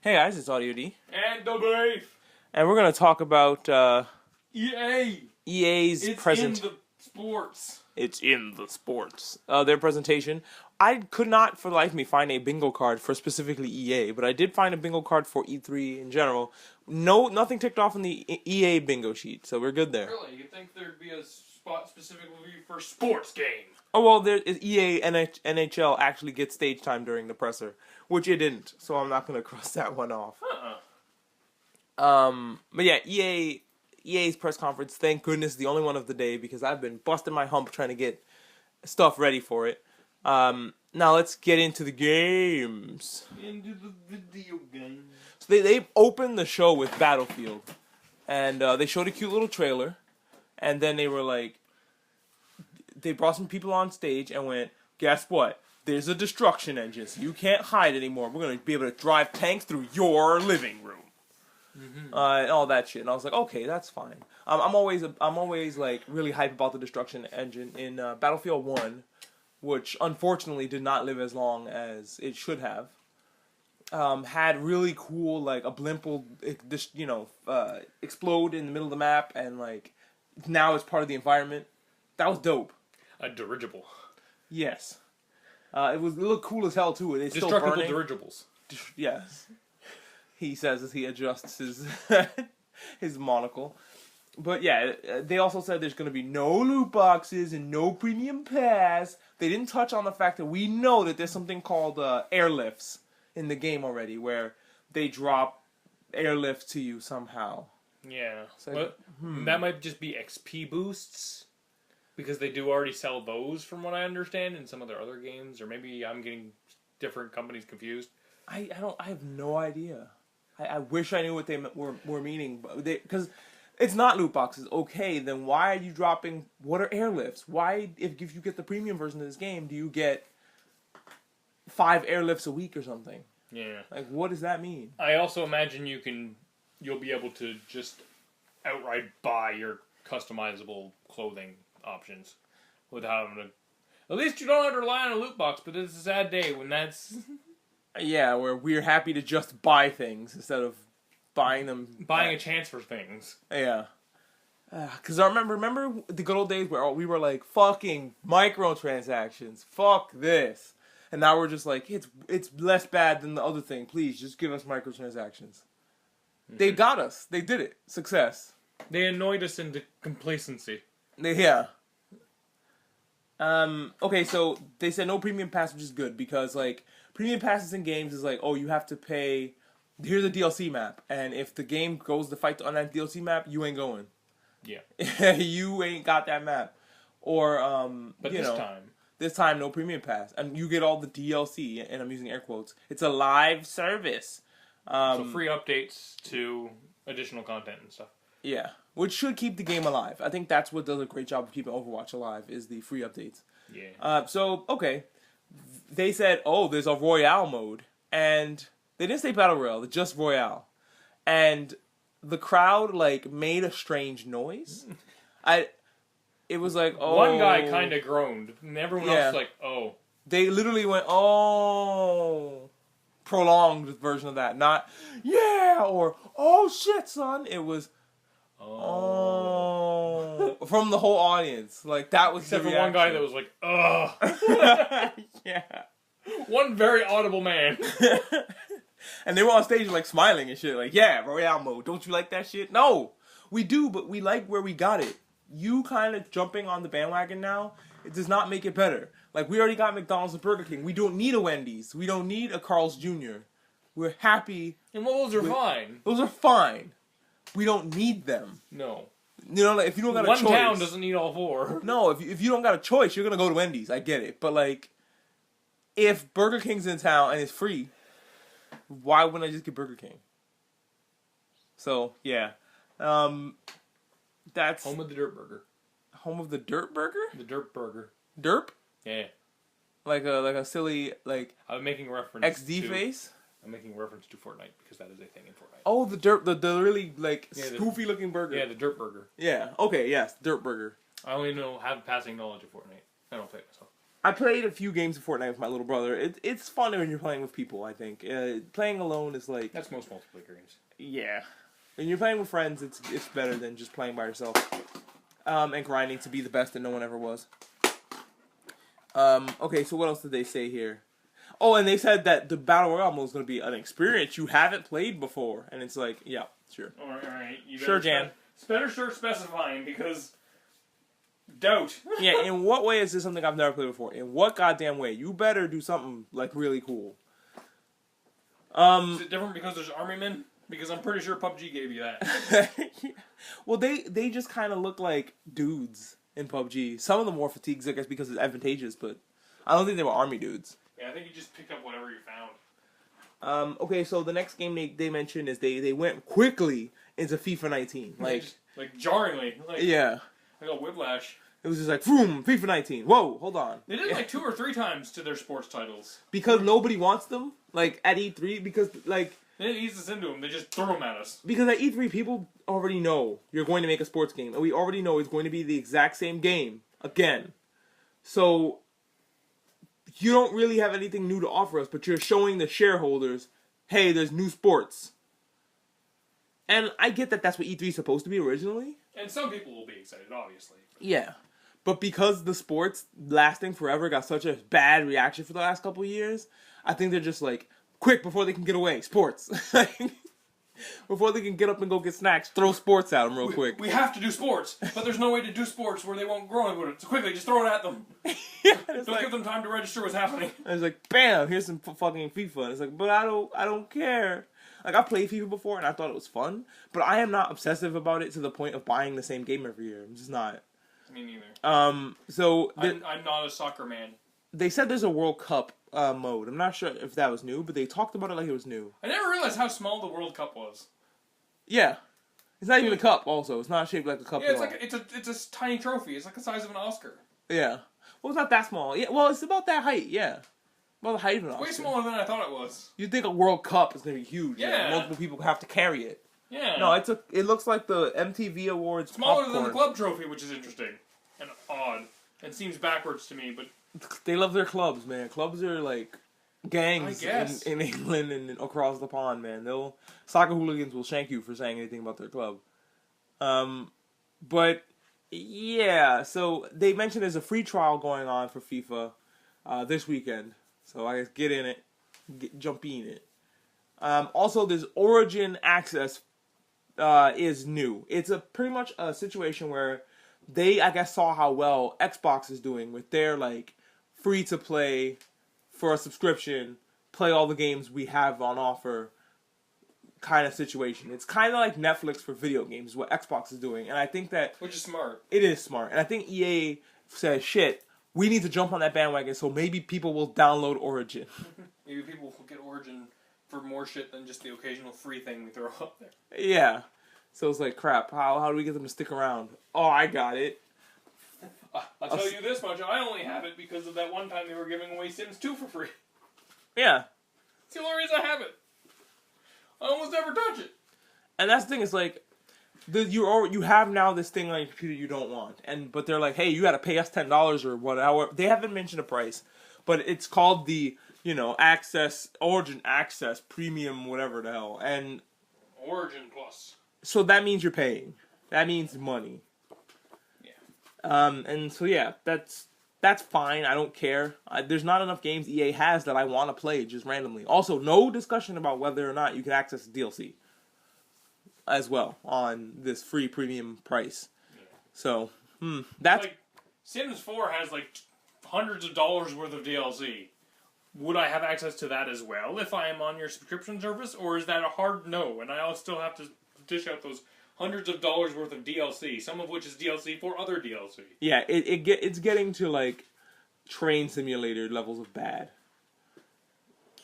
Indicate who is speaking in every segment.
Speaker 1: Hey guys, it's Audio D.
Speaker 2: And Dee Beef.
Speaker 1: And we're going to talk about
Speaker 2: EA.
Speaker 1: EA's present.
Speaker 2: It's in the sports.
Speaker 1: It's in the sports. Their presentation. I could not for the life of me find a bingo card for specifically EA, but I did find a bingo card for E3 in general. Nothing ticked off on the EA bingo sheet, so we're good there.
Speaker 2: Really? You'd think there'd be a spot specifically for sports games.
Speaker 1: Oh, well, there is EA NHL actually gets stage time during the presser, which it didn't, so I'm not going to cross that one off. But yeah, EA's press conference, thank goodness, the only one of the day, because I've been busting my hump trying to get stuff ready for it. Now let's get into the games.
Speaker 2: Into the video games.
Speaker 1: So they opened the show with Battlefield, and they showed a cute little trailer, and then they were like, they brought some people on stage and went, guess what? There's a destruction engine, so you can't hide anymore. We're going to be able to drive tanks through your living room. Mm-hmm. And all that shit. And I was like, okay, that's fine. I'm always like really hype about the destruction engine in Battlefield 1, which unfortunately did not live as long as it should have. Had really cool, like a blimp will explode in the middle of the map, and like now it's part of the environment. That was dope.
Speaker 2: A dirigible.
Speaker 1: Yes. It looked cool as hell too. It's still
Speaker 2: Destructible
Speaker 1: burning.
Speaker 2: dirigibles.
Speaker 1: Yes. He says as he adjusts his his monocle. But yeah, they also said there's going to be no loot boxes and no premium pass. They didn't touch on the fact that we know that there's something called airlifts in the game already, where they drop airlift to you somehow.
Speaker 2: Yeah.
Speaker 1: So,
Speaker 2: that might just be XP boosts, because they do already sell those, from what I understand, in some of their other games. Or maybe I'm getting different companies confused.
Speaker 1: I have no idea. I wish I knew what they were meaning, but because it's not loot boxes. Okay, then why are you dropping? What are airlifts? Why, if you get the premium version of this game, do you get 5 airlifts a week or something?
Speaker 2: Yeah.
Speaker 1: Like, what does that mean?
Speaker 2: I also imagine you'll be able to just outright buy your customizable clothing options without having to. At least you don't have to rely on a loot box. But it's a sad day when that's.
Speaker 1: Yeah, where we're happy to just buy things instead of buying them.
Speaker 2: Buying a chance for things.
Speaker 1: Yeah. Because I remember the good old days where we were like, fucking microtransactions. Fuck this. And now we're just like, it's less bad than the other thing. Please, just give us microtransactions. Mm-hmm. They got us. They did it. Success.
Speaker 2: They annoyed us into complacency.
Speaker 1: Yeah. Okay, so they said no premium pass, which is good, because, like, premium passes in games is like, oh, you have to pay, here's a DLC map, and if the game goes to fight on that DLC map, you ain't going.
Speaker 2: Yeah.
Speaker 1: You ain't got that map. Or,
Speaker 2: but
Speaker 1: this time, no premium pass, and you get all the DLC, and I'm using air quotes. It's a live service.
Speaker 2: So free updates to additional content and stuff.
Speaker 1: Yeah, which should keep the game alive. I think that's what does a great job of keeping Overwatch alive, is the free updates.
Speaker 2: Yeah.
Speaker 1: So, okay. They said, oh, there's a Royale mode. And they didn't say Battle Royale, just Royale. And the crowd, like, made a strange noise. It was like, oh.
Speaker 2: One guy kind of groaned, and everyone else was like, oh.
Speaker 1: They literally went, oh. Prolonged version of that. Not, yeah, or, oh, shit, son. It was... Oh, from the whole audience, like that was
Speaker 2: except for one guy that was like, ugh.
Speaker 1: Yeah,
Speaker 2: one very audible man.
Speaker 1: And they were on stage like smiling and shit, like, yeah, Royale mode. Don't you like that shit? No, we do, but we like where we got it. You kind of jumping on the bandwagon now, it does not make it better. Like, we already got McDonald's and Burger King. We don't need a Wendy's. We don't need a Carl's Jr. We're happy.
Speaker 2: And those are fine.
Speaker 1: Those are fine. We don't need them.
Speaker 2: No.
Speaker 1: You know, like, if you don't got a choice...
Speaker 2: One town doesn't need all 4.
Speaker 1: No, if you don't got a choice, you're going to go to Wendy's. I get it. But, like, if Burger King's in town and it's free, why wouldn't I just get Burger King? So, yeah. That's...
Speaker 2: Home of the Dirt Burger.
Speaker 1: Home of the Dirt Burger?
Speaker 2: The Dirt Burger.
Speaker 1: Derp?
Speaker 2: Yeah.
Speaker 1: Like a silly, like...
Speaker 2: I'm making reference
Speaker 1: XD face?
Speaker 2: I'm making reference to Fortnite, because that is a thing in Fortnite.
Speaker 1: Oh, the dirt, the really, like, spoofy-looking burger.
Speaker 2: Yeah, the Dirt Burger.
Speaker 1: Yeah, okay, yes, Dirt Burger.
Speaker 2: I only have passing knowledge of Fortnite. I don't play it myself.
Speaker 1: I played a few games of Fortnite with my little brother. It's funner when you're playing with people, I think. Playing alone is like...
Speaker 2: That's most multiplayer games.
Speaker 1: Yeah. When you're playing with friends, it's better than just playing by yourself. And grinding to be the best that no one ever was. Okay, so what else did they say here? Oh, and they said that the Battle Royale mode is going to be an experience you haven't played before. And it's like, yeah, sure.
Speaker 2: Alright.
Speaker 1: Sure, Jan.
Speaker 2: Better start specifying, because... Doubt.
Speaker 1: Yeah, in what way is this something I've never played before? In what goddamn way? You better do something, like, really cool.
Speaker 2: Is it different because there's army men? Because I'm pretty sure PUBG gave you that.
Speaker 1: Well, they just kind of look like dudes in PUBG. Some of them wore fatigues, I guess, because it's advantageous, but I don't think they were army dudes.
Speaker 2: Yeah, I think you just picked up whatever you found.
Speaker 1: Okay, so the next game they mentioned is they went quickly into FIFA 19. Like
Speaker 2: jarringly.
Speaker 1: Yeah.
Speaker 2: I got whiplash.
Speaker 1: It was just like, boom, FIFA 19. Whoa, hold on.
Speaker 2: They did it like 2 or 3 times to their sports titles.
Speaker 1: Because nobody wants them, like, at E3, because, like...
Speaker 2: They didn't ease us into them, they just threw them at us.
Speaker 1: Because at E3, people already know you're going to make a sports game, and we already know it's going to be the exact same game, again. So, you don't really have anything new to offer us, but you're showing the shareholders, hey, there's new sports. And I get that that's what E3 is supposed to be originally.
Speaker 2: And some people will be excited, obviously.
Speaker 1: Yeah. But because the sports lasting forever got such a bad reaction for the last couple of years, I think they're just like, quick, before they can get away, sports. Before they can get up and go get snacks, throw sports at them real quick.
Speaker 2: We have to do sports, but there's no way to do sports where they won't grow up with it. So quickly, just throw it at them.
Speaker 1: Yeah,
Speaker 2: Don't give them time to register what's happening.
Speaker 1: And it's like, bam, here's some fucking FIFA. And it's like, but I don't care. Like, I played FIFA before, and I thought it was fun, but I am not obsessive about it to the point of buying the same game every year. I'm just not.
Speaker 2: Me neither.
Speaker 1: So
Speaker 2: I'm not a soccer man.
Speaker 1: They said there's a World Cup mode. I'm not sure if that was new, but they talked about it like it was new.
Speaker 2: I never realized how small the World Cup was.
Speaker 1: Yeah. It's not even a cup, also. It's not shaped like a cup
Speaker 2: Yeah,
Speaker 1: at all.
Speaker 2: it's a tiny trophy. It's like the size of an Oscar.
Speaker 1: Yeah. Well, it's not that small. Yeah, well, it's about that height, yeah. About the height of an Oscar.
Speaker 2: Way smaller than I thought it was.
Speaker 1: You'd think a World Cup is going to be huge.
Speaker 2: Yeah.
Speaker 1: Multiple people have to carry it.
Speaker 2: Yeah.
Speaker 1: No, it looks like the MTV Awards
Speaker 2: smaller
Speaker 1: popcorn.
Speaker 2: than the club trophy, which is interesting. And odd. It seems backwards to me, but...
Speaker 1: They love their clubs, man. Clubs are like gangs
Speaker 2: in
Speaker 1: England and across the pond, man. Soccer hooligans will shank you for saying anything about their club. But yeah, so they mentioned there's a free trial going on for FIFA this weekend. So I guess get in it, jump in it. Also, this Origin access is new. It's pretty much a situation where they, I guess, saw how well Xbox is doing with their, like, free-to-play for a subscription, play all the games we have on offer kind of situation. It's kind of like Netflix for video games, is what Xbox is doing. And I think that...
Speaker 2: Which is smart.
Speaker 1: It is smart. And I think EA says, shit, we need to jump on that bandwagon so maybe people will download Origin.
Speaker 2: Maybe people will get Origin for more shit than just the occasional free thing we throw up there.
Speaker 1: Yeah. So it's like, crap, how do we get them to stick around? Oh, I got it.
Speaker 2: I'll tell you this much, I only have it because of that one time they were giving away Sims 2 for free.
Speaker 1: Yeah.
Speaker 2: It's the only reason I have it. I almost never touch it.
Speaker 1: And that's the thing, it's like, you have now this thing on your computer you don't want. But they're like, hey, you gotta pay us $10 or whatever. They haven't mentioned a price. But it's called the, Origin Access, Premium, whatever the hell. And
Speaker 2: Origin Plus.
Speaker 1: so that means you're paying. That means money. Yeah. And so yeah, that's fine. I don't care. There's not enough games EA has that I want to play just randomly. Also, no discussion about whether or not you can access DLC as well on this free premium price. Yeah. So, that's...
Speaker 2: Like, Sims 4 has, like, hundreds of dollars worth of DLC. Would I have access to that as well if I am on your subscription service? Or is that a hard no, and I'll still have to dish out those hundreds of dollars worth of DLC, some of which is DLC for other DLC.
Speaker 1: Yeah, it's getting to, like, train simulator levels of bad.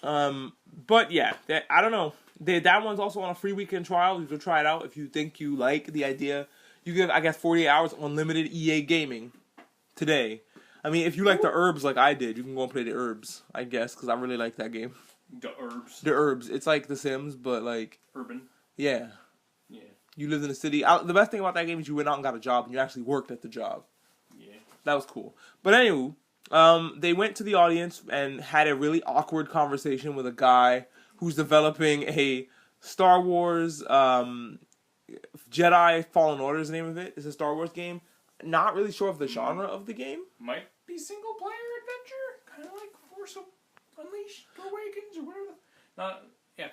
Speaker 1: But yeah, I don't know. That one's also on a free weekend trial. You can try it out if you think you like the idea. You get, I guess, 48 hours unlimited EA gaming today. I mean, if you like the herbs like I did, you can go and play the herbs, I guess, because I really like that game.
Speaker 2: The herbs.
Speaker 1: The herbs. It's like The Sims, but like...
Speaker 2: Urban.
Speaker 1: Yeah.
Speaker 2: Yeah.
Speaker 1: You lived in a city. The best thing about that game is you went out and got a job, and you actually worked at the job.
Speaker 2: Yeah.
Speaker 1: That was cool. But anyway, They went to the audience and had a really awkward conversation with a guy who's developing a Star Wars Jedi Fallen Order is the name of it. It's a Star Wars game. Not really sure of the genre of the game.
Speaker 2: Might be single player adventure, kind of like Force Unleashed or Awakens or whatever.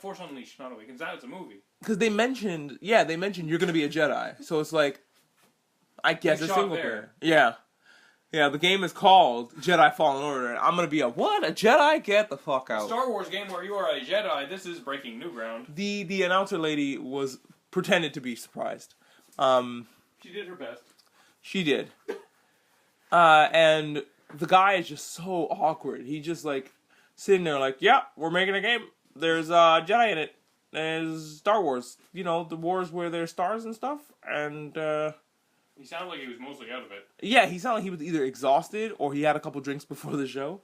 Speaker 2: Force Unleashed, not Awakens. That was a movie.
Speaker 1: Because they mentioned you're going to be a Jedi. So it's like, I guess it's single player. Yeah. Yeah, the game is called Jedi Fallen Order, and I'm going to be a Jedi? Get the fuck out.
Speaker 2: A Star Wars game where you are a Jedi, this is breaking new ground.
Speaker 1: The announcer lady pretended to be surprised.
Speaker 2: She did her best.
Speaker 1: She did. And the guy is just so awkward. He just like sitting there like, yeah, we're making a game. There's Jedi in it. There's Star Wars. You know, the wars where there's stars and stuff. And
Speaker 2: he sounded like he was mostly out of it.
Speaker 1: Yeah, he sounded like he was either exhausted or he had a couple drinks before the show.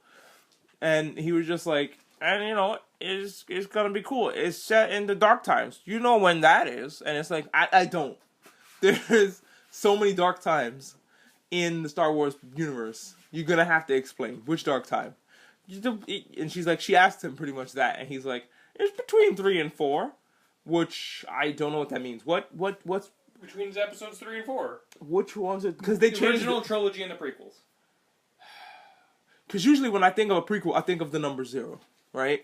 Speaker 1: And he was just like, and you know, it's gonna be cool. It's set in the dark times. You know when that is. And it's like, I don't. There's so many dark times in the Star Wars universe. You're gonna have to explain which dark time. And she's like, she asked him pretty much that, and he's like, it's between 3 and 4, which I don't know what that means. What's
Speaker 2: between episodes 3 and 4?
Speaker 1: Which ones? Because they changed
Speaker 2: original trilogy and the prequels.
Speaker 1: Because usually when I think of a prequel, I think of the number 0, right?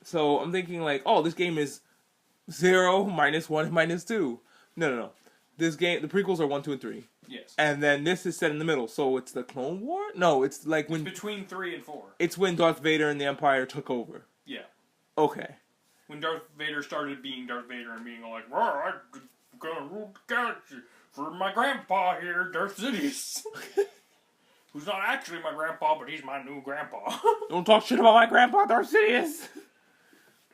Speaker 1: So I'm thinking like, oh, this game is 0, -1, -2. No. This game, the prequels are 1, 2, and 3.
Speaker 2: Yes.
Speaker 1: And then this is set in the middle, so it's the Clone War? No, it's like when...
Speaker 2: It's between 3 and 4.
Speaker 1: It's when Darth Vader and the Empire took over.
Speaker 2: Yeah.
Speaker 1: Okay.
Speaker 2: When Darth Vader started being Darth Vader and being all like, well, I'm gonna rule the galaxy for my grandpa here, Darth Sidious. Who's not actually my grandpa, but he's my new grandpa.
Speaker 1: Don't talk shit about my grandpa, Darth Sidious!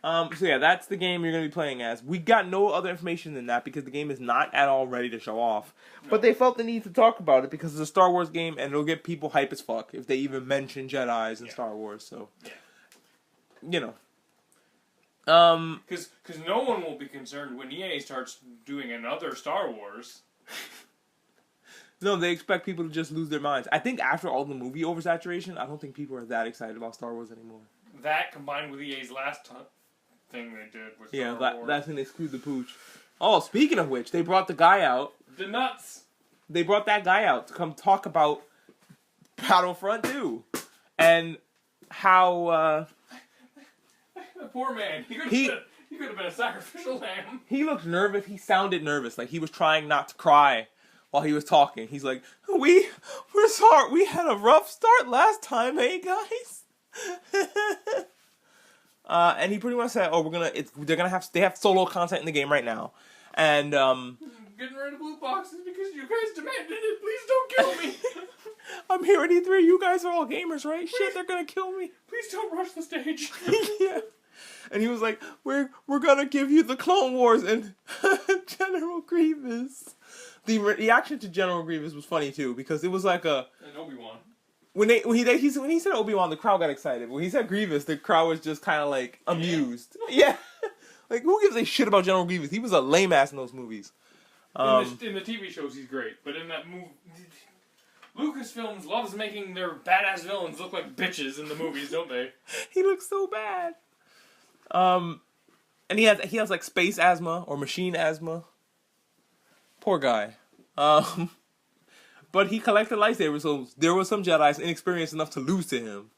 Speaker 1: So yeah, that's the game you're going to be playing as. We got no other information than that because the game is not at all ready to show off. No. But they felt the need to talk about it because it's a Star Wars game and it'll get people hype as fuck if they even mention Jedis in Star Wars. So, you know.
Speaker 2: Because no one will be concerned when EA starts doing another Star Wars.
Speaker 1: No, they expect people to just lose their minds. I think after all the movie oversaturation, I don't think people are that excited about Star Wars anymore. That
Speaker 2: combined with EA's last thing they did with Star Wars.
Speaker 1: That's when they screwed the pooch. Oh, speaking of which, they brought the guy out.
Speaker 2: The nuts.
Speaker 1: They brought that guy out to come talk about Battlefront 2 and how
Speaker 2: the poor man. He could have been a sacrificial lamb.
Speaker 1: He looked nervous. He sounded nervous, like he was trying not to cry while he was talking. He's like, "We're sorry. We had a rough start last time, hey guys." And he pretty much said, "Oh, they have solo content in the game right now, and
Speaker 2: getting rid of loot boxes because you guys demanded it. Please don't kill me.
Speaker 1: I'm here at E3. You guys are all gamers, right? Shit, they're gonna kill me.
Speaker 2: Please don't rush the stage."
Speaker 1: Yeah, and he was like, "We're gonna give you the Clone Wars and General Grievous." The reaction to General Grievous was funny too because it was like
Speaker 2: and Obi-Wan.
Speaker 1: When he said Obi-Wan, the crowd got excited. When he said Grievous, the crowd was just kind of like amused. Yeah. Like, who gives a shit about General Grievous? He was a lame ass in those movies.
Speaker 2: In the TV shows, he's great, but in that movie, Lucasfilms loves making their badass villains look like bitches in the movies, don't they?
Speaker 1: He looks so bad. And he has like space asthma or machine asthma. Poor guy. But he collected lightsabers, so there were some Jedis inexperienced enough to lose to him.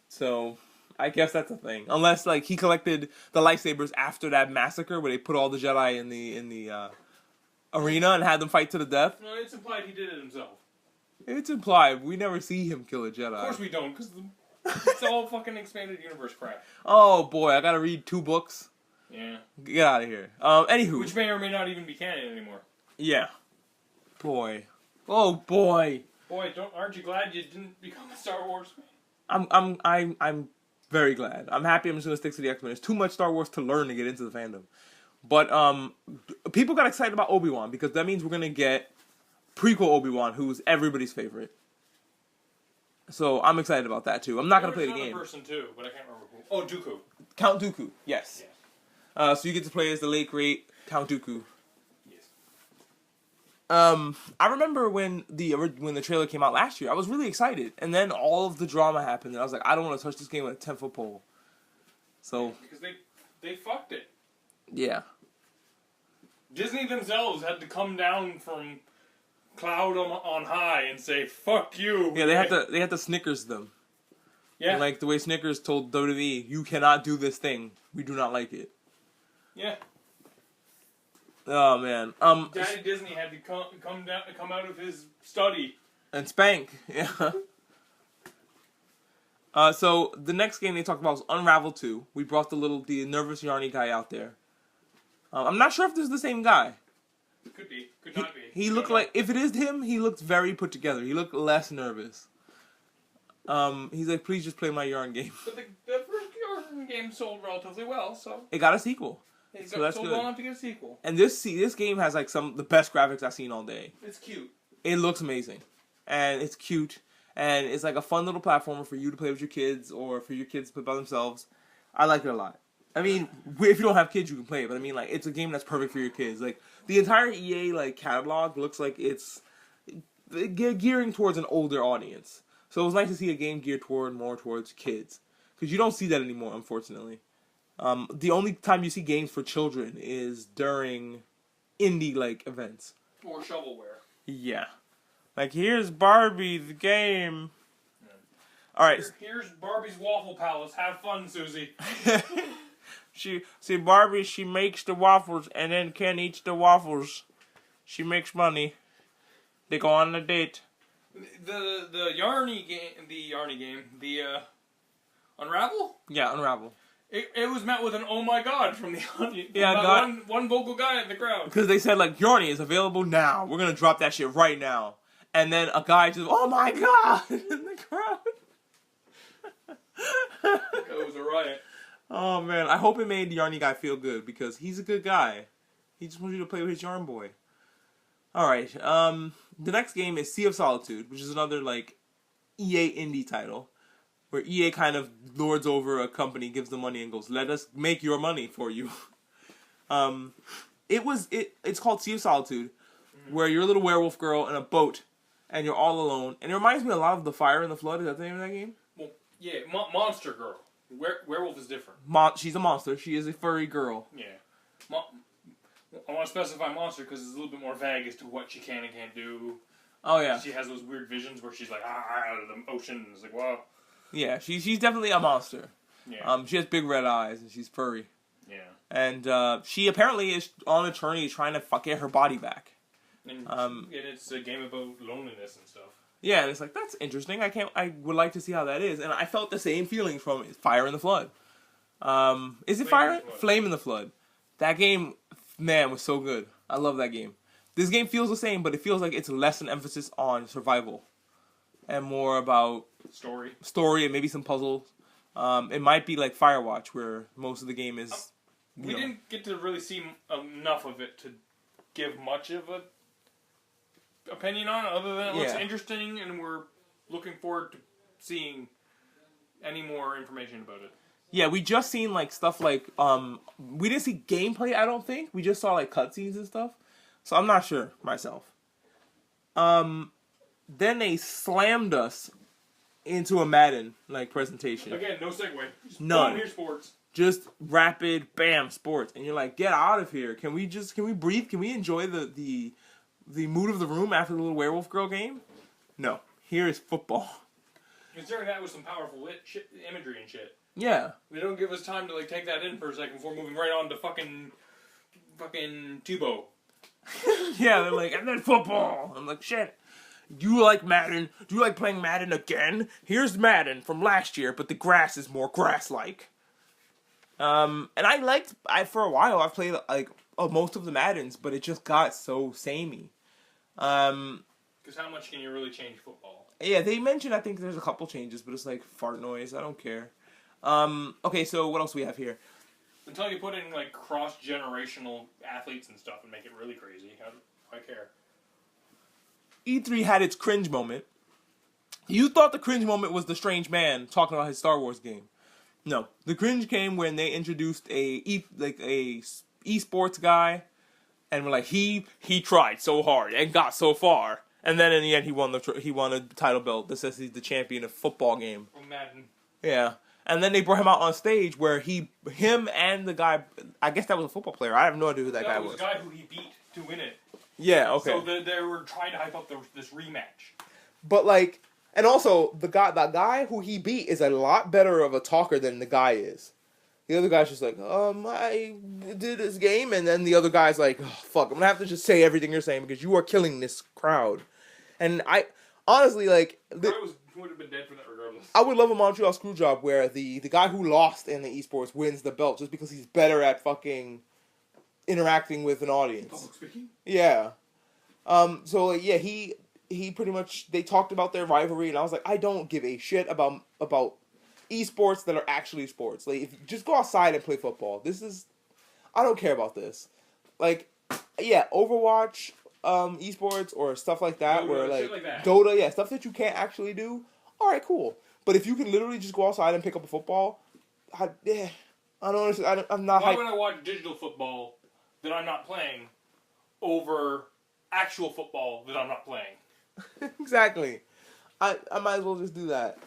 Speaker 1: So, I guess that's a thing. Unless, like, he collected the lightsabers after that massacre where they put all the Jedi in the arena and had them fight to the death.
Speaker 2: No, it's implied he did it himself.
Speaker 1: It's implied. We never see him kill a Jedi.
Speaker 2: Of course we don't, because it's all fucking expanded universe crap.
Speaker 1: Oh, boy, I gotta read 2 books.
Speaker 2: Yeah.
Speaker 1: Get out of here. Anywho.
Speaker 2: Which may or may not even be canon anymore.
Speaker 1: Yeah. Boy. Oh boy!
Speaker 2: Boy, aren't you glad you didn't become a Star Wars fan?
Speaker 1: I'm very glad. I'm happy. I'm just gonna stick to the X-Men. There's too much Star Wars to learn to get into the fandom. But people got excited about Obi-Wan because that means we're gonna get prequel Obi-Wan, who's everybody's favorite. So I'm excited about that too. I'm not gonna play the game.
Speaker 2: Person too, but I can't remember who. Oh, Dooku.
Speaker 1: Count Dooku. Yes. So you get to play as the late great Count Dooku. I remember when the trailer came out last year, I was really excited, and then all of the drama happened, and I was like, I don't want to touch this game with a 10-foot pole. So
Speaker 2: because they fucked it.
Speaker 1: yeah,
Speaker 2: Disney themselves had to come down from cloud on high and say fuck you.
Speaker 1: yeah, they had to Snickers them.
Speaker 2: Yeah,
Speaker 1: Like the way Snickers told WWE, you cannot do this thing. We do not like it.
Speaker 2: yeah.
Speaker 1: Oh man.
Speaker 2: Daddy Disney had to come out of his study.
Speaker 1: And spank. Yeah. So the next game they talked about was Unravel 2. We brought the nervous Yarny guy out there. I'm not sure if this is the same guy.
Speaker 2: Could be, could not be.
Speaker 1: He looked like, if it is him, he looked very put together. He looked less nervous. He's like, please just play my yarn game.
Speaker 2: But the first yarn game sold relatively well, so
Speaker 1: It got a sequel.
Speaker 2: so that's sold well enough to get a sequel.
Speaker 1: And this game has like some of the best graphics I've seen all day.
Speaker 2: It's cute.
Speaker 1: It looks amazing, and it's cute, and it's like a fun little platformer for you to play with your kids or for your kids to play by themselves. I like it a lot. I mean, if you don't have kids, you can play it, but I mean, like, it's a game that's perfect for your kids. Like, the entire EA like catalog looks like it's gearing towards an older audience. So it was nice to see a game geared more towards kids, because you don't see that anymore, unfortunately. The only time you see games for children is during indie like events
Speaker 2: Or shovelware.
Speaker 1: Yeah. Like, here's Barbie, the game. Yeah. Alright.
Speaker 2: Here's Barbie's Waffle Palace. Have fun, Susie.
Speaker 1: Barbie, she makes the waffles, and then Ken eats the waffles. She makes money. They go on a date.
Speaker 2: The Yarny game, the Unravel?
Speaker 1: Yeah, Unravel.
Speaker 2: It was met with an oh my god from the audience.
Speaker 1: Yeah,
Speaker 2: one vocal guy in the crowd.
Speaker 1: Because they said, like, Yarny is available now. We're going to drop that shit right now. And then a guy just, oh my god, in the crowd.
Speaker 2: It was a riot.
Speaker 1: Oh man, I hope it made the Yarny guy feel good, because he's a good guy. He just wants you to play with his yarn boy. Alright, the next game is Sea of Solitude, which is another, like, EA indie title, where EA kind of lords over a company, gives them money, and goes, let us make your money for you. It's called Sea of Solitude, where you're a little werewolf girl in a boat, and you're all alone, and it reminds me a lot of The Fire and the Flood. Is that the name of that game?
Speaker 2: Well, yeah, Monster Girl. Werewolf is different.
Speaker 1: She's a monster. She is a furry girl.
Speaker 2: Yeah. I want to specify monster because it's a little bit more vague as to what she can and can't do.
Speaker 1: Oh, yeah.
Speaker 2: She has those weird visions where she's like, out of the ocean. It's like, wow.
Speaker 1: Yeah, she's definitely a monster.
Speaker 2: Yeah.
Speaker 1: She has big red eyes, and she's furry.
Speaker 2: Yeah.
Speaker 1: And she apparently is on a journey trying to get her body back.
Speaker 2: And it's a game about loneliness and stuff.
Speaker 1: Yeah, and it's like, that's interesting. I would like to see how that is. And I felt the same feeling from Fire in the Flood. Is it Flame in the Flood. That game, man, was so good. I love that game. This game feels the same, but it feels like it's less an emphasis on survival and more about story and maybe some puzzles. It might be like Firewatch, where most of the game is...
Speaker 2: We didn't get to really see enough of it to give much of a opinion on it, other than it looks interesting, and we're looking forward to seeing any more information about it.
Speaker 1: Yeah, we just seen like stuff like we didn't see gameplay, I don't think. We just saw like cutscenes and stuff. So I'm not sure myself. Then they slammed us into a Madden like presentation.
Speaker 2: Again, no segue. Just
Speaker 1: none.
Speaker 2: Here's sports.
Speaker 1: Just rapid bam sports. And you're like, get out of here. Can we breathe? Can we enjoy the mood of the room after the little werewolf girl game? No. Here is football.
Speaker 2: Considering that was some powerful imagery and shit.
Speaker 1: Yeah.
Speaker 2: They don't give us time to like take that in for a second before moving right on to fucking Tubo.
Speaker 1: Yeah, they're like, and then football. I'm like, shit. Do you like Madden? Do you like playing Madden again? Here's Madden from last year, but the grass is more grass-like. And for a while, I've played like most of the Maddens, but it just got so samey.
Speaker 2: Because how much can you really change football?
Speaker 1: Yeah, they mentioned, I think there's a couple changes, but it's like fart noise. I don't care. Okay, so what else do we have here?
Speaker 2: Until you put in like cross-generational athletes and stuff and make it really crazy, how do I care?
Speaker 1: E3 had its cringe moment. You thought the cringe moment was the strange man talking about his Star Wars game. No, the cringe came when they introduced a esports guy and we're like, he tried so hard and got so far, and then in the end he won a title belt that says he's the champion of football game.
Speaker 2: Madden.
Speaker 1: Yeah. And then they brought him out on stage where him and the guy, I guess that was a football player. I have no idea who that guy was.
Speaker 2: That was the guy who he beat to win it.
Speaker 1: Yeah, okay.
Speaker 2: So they were trying to hype up this rematch.
Speaker 1: But like, and also that guy who he beat is a lot better of a talker than the guy is. The other guy's just like, I did this game, and then the other guy's like, oh, fuck, I'm gonna have to just say everything you're saying because you are killing this crowd. And I honestly like.
Speaker 2: Would have been dead for that regardless.
Speaker 1: I would love a Montreal Screwjob where the guy who lost in the esports wins the belt just because he's better at fucking interacting with an audience.
Speaker 2: Public speaking?
Speaker 1: Yeah. So like, yeah, he pretty much, they talked about their rivalry, and I was like, I don't give a shit about esports that are actually sports. Like, if you just go outside and play football. I don't care about this. Like, yeah, Overwatch, esports or stuff like that,
Speaker 2: Dota,
Speaker 1: where
Speaker 2: shit like that.
Speaker 1: Dota, yeah, stuff that you can't actually do. All right, cool. But if you can literally just go outside and pick up a football, I don't understand. I'm not.
Speaker 2: Why would I watch digital football that I'm not playing over actual football that I'm not playing?
Speaker 1: Exactly. I might as well just do that.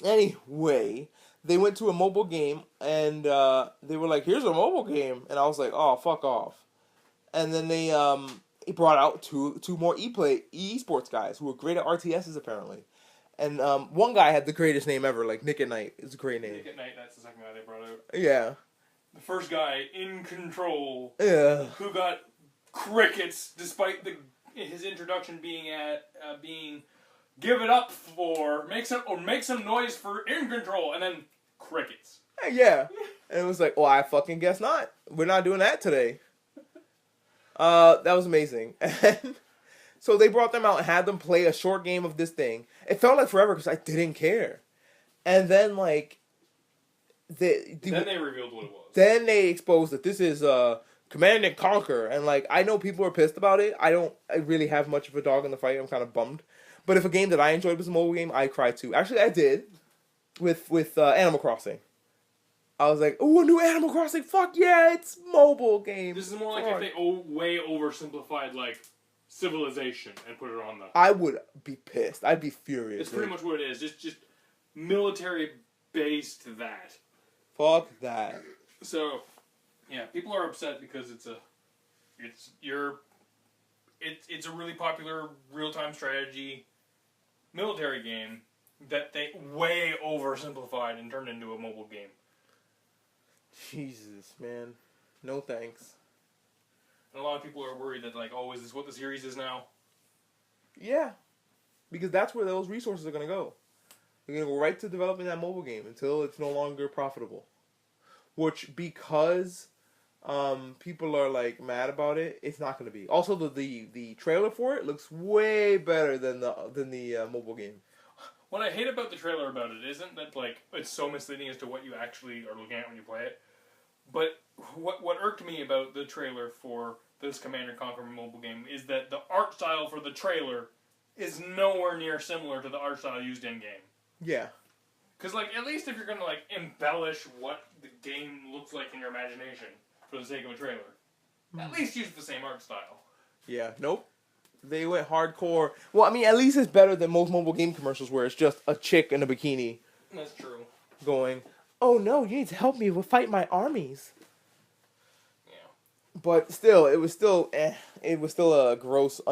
Speaker 1: Anyway, they went to a mobile game and they were like, "Here's a mobile game," and I was like, "Oh, fuck off." And then they brought out two more esports guys who were great at RTSs apparently. And one guy had the greatest name ever, like Nick at Night. It's a great name.
Speaker 2: Nick at Night, that's the second guy they brought out.
Speaker 1: Yeah.
Speaker 2: The first guy in control.
Speaker 1: Yeah.
Speaker 2: Who got crickets despite his introduction being give it up for make some noise for in control, and then crickets.
Speaker 1: Yeah. And it was like, well, I fucking guess not. We're not doing that today. That was amazing. And so they brought them out and had them play a short game of this thing. It felt like forever because I didn't care. And then like, then
Speaker 2: they revealed what it was.
Speaker 1: Then they exposed that this is Command and Conquer, and like I know people are pissed about it. I really have much of a dog in the fight. I'm kind of bummed. But if a game that I enjoyed was a mobile game, I cried too. Actually, I did with Animal Crossing. I was like, "Ooh, a new Animal Crossing! Fuck yeah, it's mobile game."
Speaker 2: This is more like if they way oversimplified like Civilization and put it on the.
Speaker 1: I would be pissed. I'd be furious.
Speaker 2: It's pretty much what it is. It's just military based that.
Speaker 1: Fuck that.
Speaker 2: So, yeah, people are upset because it's a really popular real time strategy military game that they way oversimplified and turned into a mobile game.
Speaker 1: Jesus, man. No thanks.
Speaker 2: And a lot of people are worried that, like, oh, is this what the series is now?
Speaker 1: Yeah. Because that's where those resources are going to go. They're going to go right to developing that mobile game until it's no longer profitable. Which, because people are, like, mad about it, it's not going to be. Also, the trailer for it looks way better than the mobile game.
Speaker 2: What I hate about the trailer about it isn't that, like, it's so misleading as to what you actually are looking at when you play it. But what irked me about the trailer for this Command & Conquer mobile game is that the art style for the trailer is nowhere near similar to the art style used in-game.
Speaker 1: Yeah.
Speaker 2: Because, like, at least if you're going to, like, embellish what the game looks like in your imagination for the sake of a trailer, at least use the same art style.
Speaker 1: Yeah, nope. They went hardcore. Well, I mean, at least it's better than most mobile game commercials where it's just a chick in a bikini.
Speaker 2: That's true.
Speaker 1: Going, oh no, you need to help me fight my armies.
Speaker 2: Yeah.
Speaker 1: But still, it was still a gross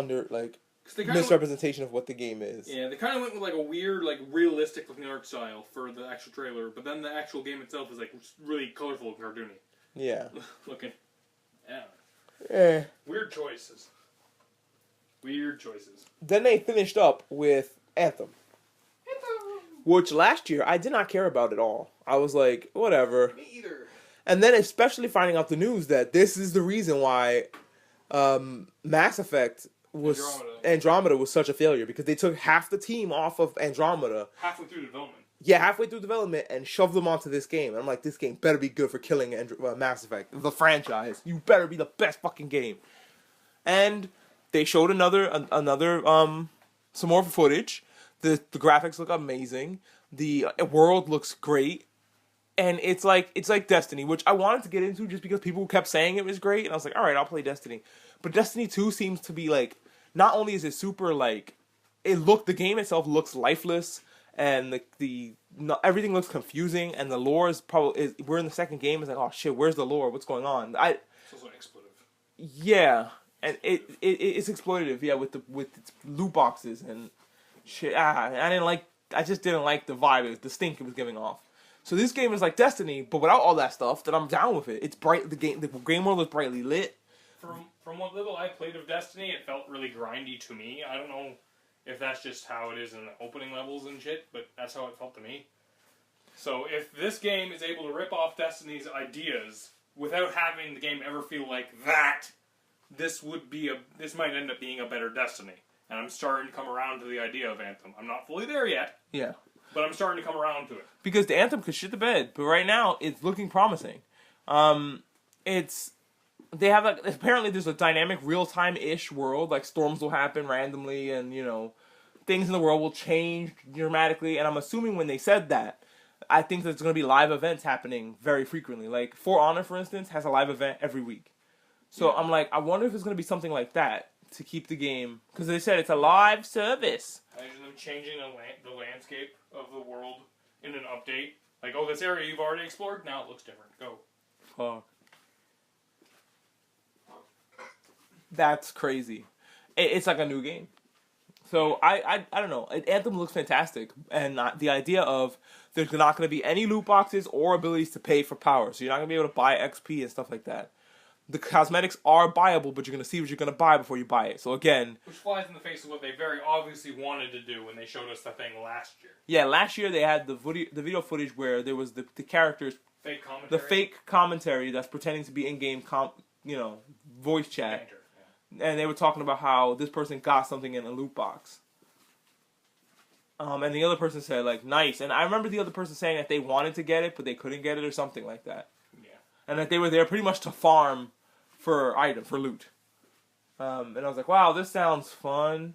Speaker 1: misrepresentation of what the game is.
Speaker 2: Yeah, they kind of went with like a weird, like realistic looking art style for the actual trailer, but then the actual game itself is like really colorful and cartoony.
Speaker 1: Yeah.
Speaker 2: Looking. Yeah.
Speaker 1: Yeah.
Speaker 2: Weird choices.
Speaker 1: Then they finished up with Anthem. Which last year I did not care about at all. I was like, whatever.
Speaker 2: Me either.
Speaker 1: And then especially finding out the news that this is the reason why Mass Effect was Andromeda was such a failure, because they took half the team off of Andromeda.
Speaker 2: Halfway through development.
Speaker 1: Yeah, halfway through development and shoved them onto this game. And I'm like, this game better be good for killing Mass Effect, the franchise. You better be the best fucking game. And they showed some more footage. The graphics look amazing. The world looks great. And it's like Destiny, which I wanted to get into just because people kept saying it was great, and I was like, all right, I'll play Destiny. But Destiny 2 seems to be like, not only is it super like, the game itself looks lifeless, and everything looks confusing, and the lore is we're in the second game, it's like, oh shit, where's the lore? What's going on?
Speaker 2: It's also expletive.
Speaker 1: Yeah, and it's exploitative, yeah, with its loot boxes and shit. I just didn't like the vibe, the stink it was giving off. So this game is like Destiny, but without all that stuff, then I'm down with it. It's bright. The game world is brightly lit.
Speaker 2: From what little I played of Destiny, it felt really grindy to me. I don't know if that's just how it is in the opening levels and shit, but that's how it felt to me. So if this game is able to rip off Destiny's ideas without having the game ever feel like that, this might end up being a better Destiny. And I'm starting to come around to the idea of Anthem. I'm not fully there yet.
Speaker 1: Yeah.
Speaker 2: But I'm starting to come around to it.
Speaker 1: Because the Anthem could shit the bed, but right now it's looking promising. Apparently there's a dynamic real-time-ish world, like storms will happen randomly and, things in the world will change dramatically, and I'm assuming when they said that, I think there's going to be live events happening very frequently. Like, For Honor, for instance, has a live event every week. So I'm like, I wonder if it's going to be something like that to keep the game, because they said it's a live service.
Speaker 2: Imagine them changing the landscape of the world in an update. Like, oh, this area you've already explored, now it looks different. Go.
Speaker 1: Fuck. That's crazy. It's like a new game. So I don't know. Anthem looks fantastic, and the idea of there's not going to be any loot boxes or abilities to pay for power, so you're not going to be able to buy XP and stuff like that. The cosmetics are buyable, but you're going to see what you're going to buy before you buy it. So again,
Speaker 2: which flies in the face of what they very obviously wanted to do when they showed us the thing last year.
Speaker 1: Yeah, last year they had the video footage where there was the characters,
Speaker 2: fake commentary.
Speaker 1: The fake commentary that's pretending to be in-game voice chat.
Speaker 2: Banter.
Speaker 1: And they were talking about how this person got something in a loot box. And the other person said, like, nice. And I remember the other person saying that they wanted to get it, but they couldn't get it or something like that.
Speaker 2: Yeah.
Speaker 1: And that they were there pretty much to farm for loot. And I was like, wow, this sounds fun.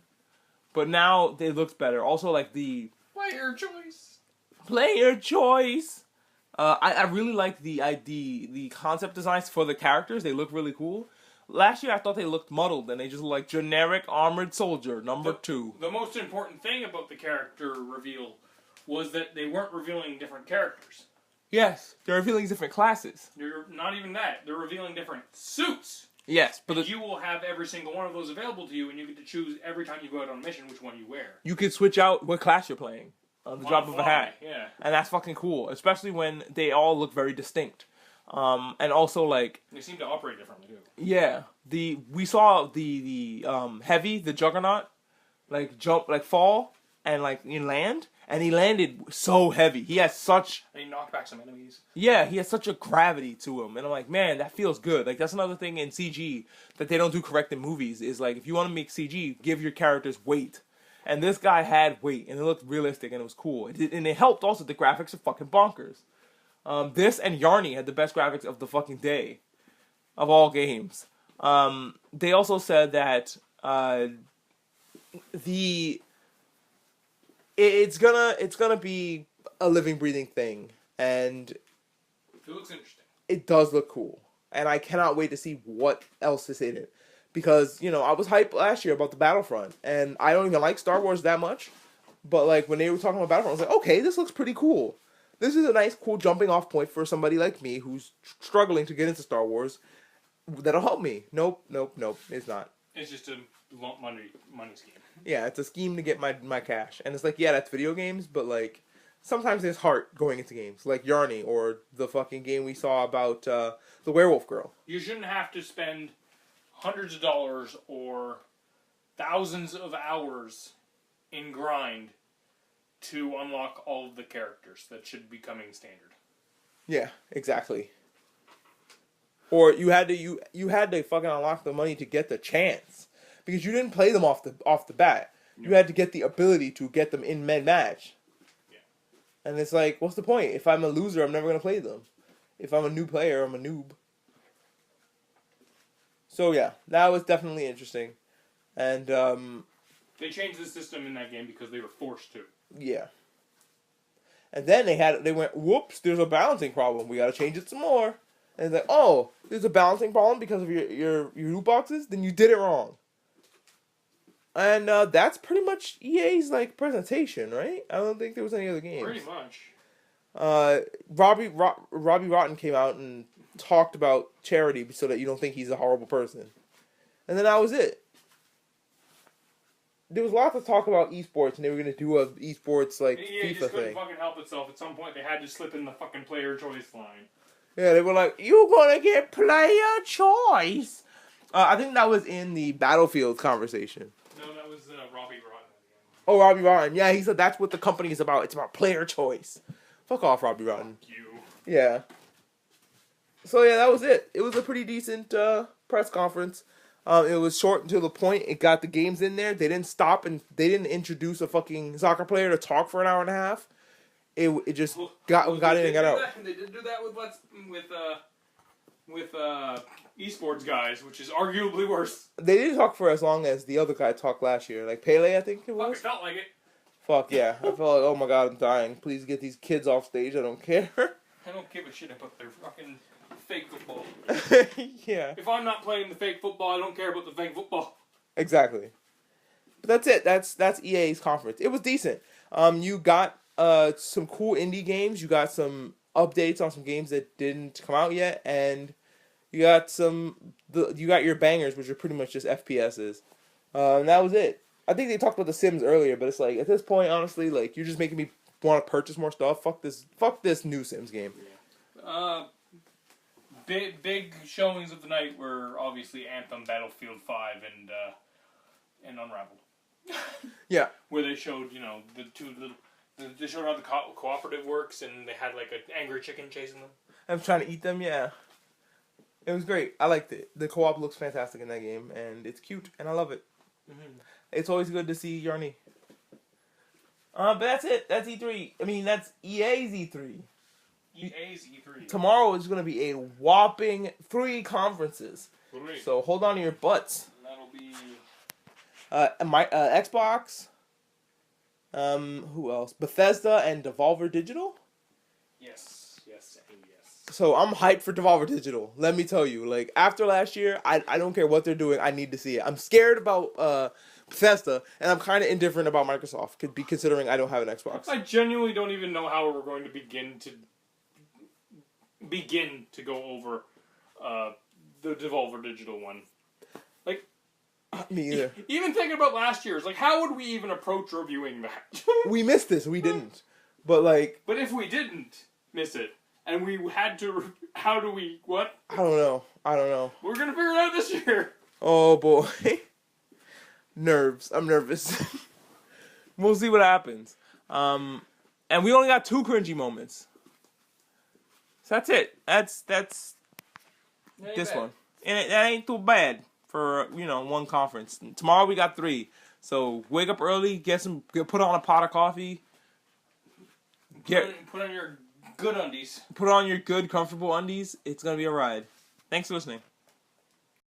Speaker 1: But now it looks better. Also, like, the...
Speaker 2: Player choice.
Speaker 1: Player choice. I really like the concept designs for the characters. They look really cool. Last year, I thought they looked muddled, and they just looked like generic armored soldier, number 2.
Speaker 2: The most important thing about the character reveal was that they weren't revealing different characters.
Speaker 1: Yes, they're revealing different classes.
Speaker 2: They're not even that. They're revealing different suits.
Speaker 1: Yes, but
Speaker 2: you will have every single one of those available to you, and you get to choose every time you go out on a mission which one you wear.
Speaker 1: You can switch out what class you're playing on the drop of a hat.
Speaker 2: Yeah.
Speaker 1: And that's fucking cool, especially when they all look very distinct. And also, like...
Speaker 2: They seem to operate differently, too.
Speaker 1: Yeah. We saw the Heavy, the Juggernaut, fall, and, land, and he landed so heavy. He has such...
Speaker 2: And he knocked back some enemies.
Speaker 1: Yeah, he has such a gravity to him. And I'm like, man, that feels good. Like, that's another thing in CG that they don't do correct in movies, is, like, if you want to make CG, give your characters weight. And this guy had weight, and it looked realistic, and it was cool. And it helped also. The graphics are fucking bonkers. This and Yarny had the best graphics of the fucking day, of all games. They also said that it's gonna be a living, breathing thing, and
Speaker 2: it looks interesting.
Speaker 1: It does look cool, and I cannot wait to see what else is in it. Because I was hyped last year about the Battlefront, and I don't even like Star Wars that much, but like when they were talking about Battlefront, I was like, okay, this looks pretty cool. This is a nice, cool jumping off point for somebody like me who's struggling to get into Star Wars. That'll help me. Nope. It's not.
Speaker 2: It's just a money scheme.
Speaker 1: Yeah, it's a scheme to get my cash. And it's like, yeah, that's video games, but like, sometimes there's heart going into games. Like Yarny, or the fucking game we saw about the werewolf girl.
Speaker 2: You shouldn't have to spend hundreds of dollars or thousands of hours in grind to unlock all of the characters that should be coming standard.
Speaker 1: Yeah, exactly. Or you had to fucking unlock the money to get the chance, because you didn't play them off the bat. No. You had to get the ability to get them in mid-match. Yeah. And it's like, what's the point? If I'm a loser, I'm never gonna play them. If I'm a new player, I'm a noob. So yeah, that was definitely interesting, and
Speaker 2: they changed the system in that game because they were forced to.
Speaker 1: Yeah. And then they went, whoops, there's a balancing problem. We got to change it some more. And it's like, oh, there's a balancing problem because of your loot boxes? Then you did it wrong. And that's pretty much EA's like presentation, right? I don't think there was any other games.
Speaker 2: Pretty much.
Speaker 1: Robbie Rotten came out and talked about charity so that you don't think he's a horrible person. And then that was it. There was lots of talk about esports, and they were going to do a esports like
Speaker 2: EA
Speaker 1: FIFA
Speaker 2: just couldn't
Speaker 1: thing.
Speaker 2: fucking help itself. At some point, they had to slip in the fucking player choice line.
Speaker 1: Yeah, they were like, "You're gonna get player choice." I think that was in the Battlefield conversation.
Speaker 2: No, that was Robbie Rotten.
Speaker 1: Oh, Robbie Rotten. Yeah, he said that's what the company is about. It's about player choice. Fuck off, Robbie Rotten.
Speaker 2: Fuck you.
Speaker 1: Yeah. So yeah, that was it. It was a pretty decent press conference. It was short and to the point. It got the games in there. They didn't stop and they didn't introduce a fucking soccer player to talk for an hour and a half. It just got in and got out.
Speaker 2: They did do that with esports guys, which is arguably worse.
Speaker 1: They didn't talk for as long as the other guy talked last year. Like Pele, I think it
Speaker 2: Fuck,
Speaker 1: was.
Speaker 2: it felt like it.
Speaker 1: Fuck yeah. I felt like, oh my god, I'm dying. Please get these kids off stage. I don't care.
Speaker 2: I don't give a shit about their fucking fake football.
Speaker 1: Yeah.
Speaker 2: If I'm not playing the fake football, I don't care about the fake football.
Speaker 1: Exactly. But that's it. That's EA's conference. It was decent. You got some cool indie games. You got some updates on some games that didn't come out yet, and you got your bangers, which are pretty much just FPSs. And that was it. I think they talked about The Sims earlier, but it's like at this point, honestly, like you're just making me want to purchase more stuff. Fuck this new Sims game.
Speaker 2: Big showings of the night were obviously Anthem, Battlefield 5, and Unravel.
Speaker 1: Yeah.
Speaker 2: Where they showed, they showed how the cooperative works, and they had like an angry chicken chasing them.
Speaker 1: I'm trying to eat them. Yeah. It was great. I liked it. The co-op looks fantastic in that game, and it's cute, and I love it. Mm-hmm. It's always good to see Yarny. But that's it. That's E3. I mean, that's EA's E3.
Speaker 2: EA's E3.
Speaker 1: Tomorrow is going to be a whopping 3 conferences. So hold on to your butts.
Speaker 2: That'll be
Speaker 1: Xbox. Who else? Bethesda and Devolver Digital.
Speaker 2: Yes.
Speaker 1: So I'm hyped for Devolver Digital. Let me tell you, like after last year, I don't care what they're doing. I need to see it. I'm scared about Bethesda, and I'm kind of indifferent about Microsoft. Could be considering I don't have an Xbox.
Speaker 2: I genuinely don't even know how we're going to begin to go over the Devolver Digital one. Like,
Speaker 1: me either.
Speaker 2: Even thinking about last year's, like, how would we even approach reviewing that?
Speaker 1: We missed this. We didn't. But
Speaker 2: if we didn't miss it, and we had to, how do we, what?
Speaker 1: I don't know. We're
Speaker 2: going to figure it out this year.
Speaker 1: Oh, boy. Nerves. I'm nervous. We'll see what happens. And we only got 2 cringy moments. So that's it. That's this
Speaker 2: bad.
Speaker 1: one. And that ain't too bad for, one conference. Tomorrow we got 3. So wake up early, put on a pot of coffee.
Speaker 2: Put on your good undies.
Speaker 1: Put on your good, comfortable undies. It's going to be a ride. Thanks for listening.